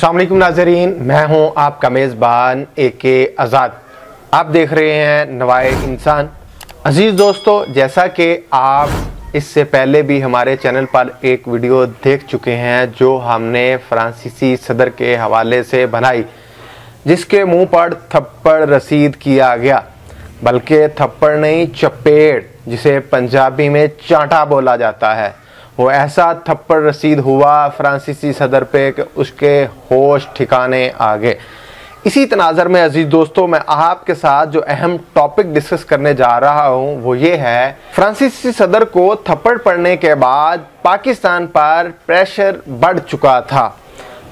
अस्सलाम वालेकुम नाज़रीन, मैं हूं आपका मेज़बान AK आज़ाद। आप देख रहे हैं नवाए इंसान। अजीज़ दोस्तों, जैसा कि आप इससे पहले भी हमारे चैनल पर एक वीडियो देख चुके हैं जो हमने फ्रांसीसी सदर के हवाले से बनाई, जिसके मुंह पर थप्पड़ रसीद किया गया, बल्कि थप्पड़ नहीं चपेट, जिसे पंजाबी में चांटा बोला जाता है। वो ऐसा थप्पड़ रसीद हुआ फ्रांसीसी सदर पे कि उसके होश ठिकाने आ गए। इसी तनाज़र में अजीज़ दोस्तों, मैं आपके साथ जो अहम टॉपिक डिस्कस करने जा रहा हूँ वो ये है, फ्रांसीसी सदर को थप्पड़ पड़ने के बाद पाकिस्तान पर प्रेशर बढ़ चुका था।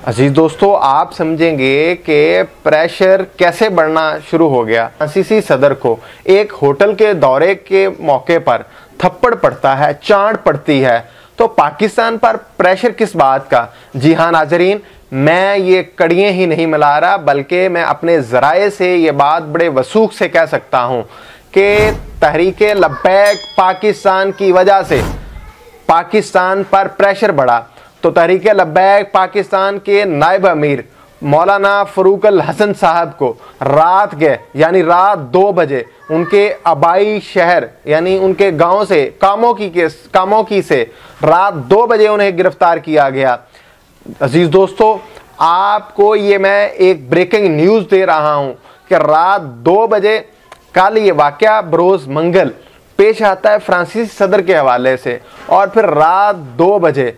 अजीज़ दोस्तों, आप समझेंगे कि प्रेशर कैसे बढ़ना शुरू हो गया। फ्रांसीसी सदर को एक होटल के दौरे के मौके पर थप्पड़ पड़ता है, चांट पड़ती है, तो पाकिस्तान पर प्रेशर किस बात का? जी हाँ नाजरीन, मैं ये कड़ियाँ ही नहीं मिला रहा, बल्कि मैं अपने ज़राए से ये बात बड़े वसूख से कह सकता हूँ कि तहरीके लब्बैक पाकिस्तान की वजह से पाकिस्तान पर प्रेशर बढ़ा। तो तहरीके लब्बैक पाकिस्तान के नायब अमीर मौलाना फ़रूक़ुल हसन साहब को रात के यानी रात 2 बजे उनके आबाई शहर यानी उनके गांव से कामोकी से रात 2 बजे उन्हें गिरफ्तार किया गया। अजीज़ दोस्तों, आपको ये मैं एक ब्रेकिंग न्यूज़ दे रहा हूं कि रात 2 बजे कल ये वाक़या बरोज़ मंगल पेश आता है फ्रांसीसी सदर के हवाले से, और फिर रात 2 बजे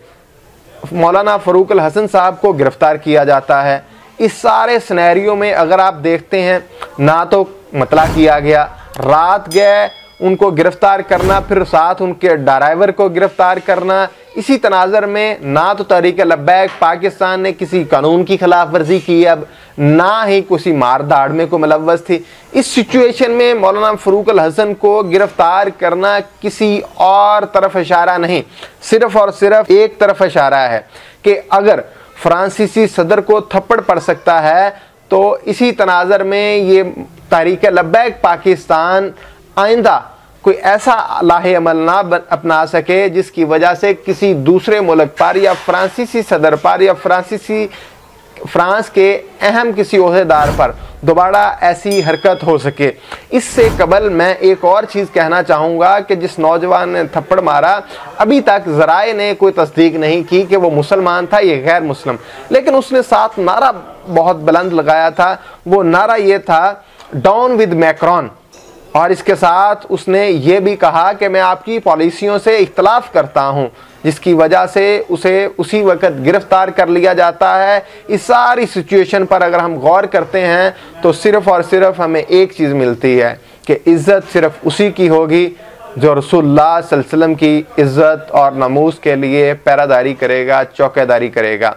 मौलाना फ़रूक़ुल हसन साहब को गिरफ़्तार किया जाता है। इस सारे सिनेरियो में अगर आप देखते हैं, ना तो मतला किया गया, रात गए उनको गिरफ़्तार करना, फिर साथ उनके ड्राइवर को गिरफ़्तार करना, इसी तनाज़र में ना तो तहरीक लब्बैक पाकिस्तान ने किसी कानून की खिलाफ वर्जी की, अब ना ही किसी मार धाड़ में को मुलव्वस थी। इस सिचुएशन में मौलाना फ़रूक़ुल हसन को गिरफ़्तार करना किसी और तरफ इशारा नहीं, सिर्फ़ और सिर्फ एक तरफ इशारा है कि अगर फ्रांसीसी सदर को थप्पड़ पड़ सकता है तो इसी तनाज़र में ये तहरीक लब्बैक पाकिस्तान आइंदा कोई ऐसा लाहे अमल ना अपना सके जिसकी वजह से किसी दूसरे मुल्क पर या फ्रांसीसी सदर पर या फ्रांस के अहम किसी ओहदेदार पर दोबारा ऐसी हरकत हो सके। इससे कबल मैं एक और चीज़ कहना चाहूँगा कि जिस नौजवान ने थप्पड़ मारा, अभी तक ज़राए ने कोई तस्दीक नहीं की कि वो मुसलमान था या गैर मुस्लिम, लेकिन उसने साथ नारा बहुत बुलंद लगाया था। वो नारा ये था, डाउन विद मैक्रॉन, और इसके साथ उसने ये भी कहा कि मैं आपकी पॉलिसियों से इख्तलाफ करता हूँ, जिसकी वजह से उसे उसी वक्त गिरफ़्तार कर लिया जाता है। इस सारी सिचुएशन पर अगर हम गौर करते हैं तो सिर्फ़ और सिर्फ हमें एक चीज़ मिलती है कि इज़्ज़त सिर्फ उसी की होगी जो रसूलुल्लाह सल्लल्लाहु अलैहि वसल्लम की इज़्ज़त और नमूस के लिए पहरादारी करेगा, चौकीदारी करेगा।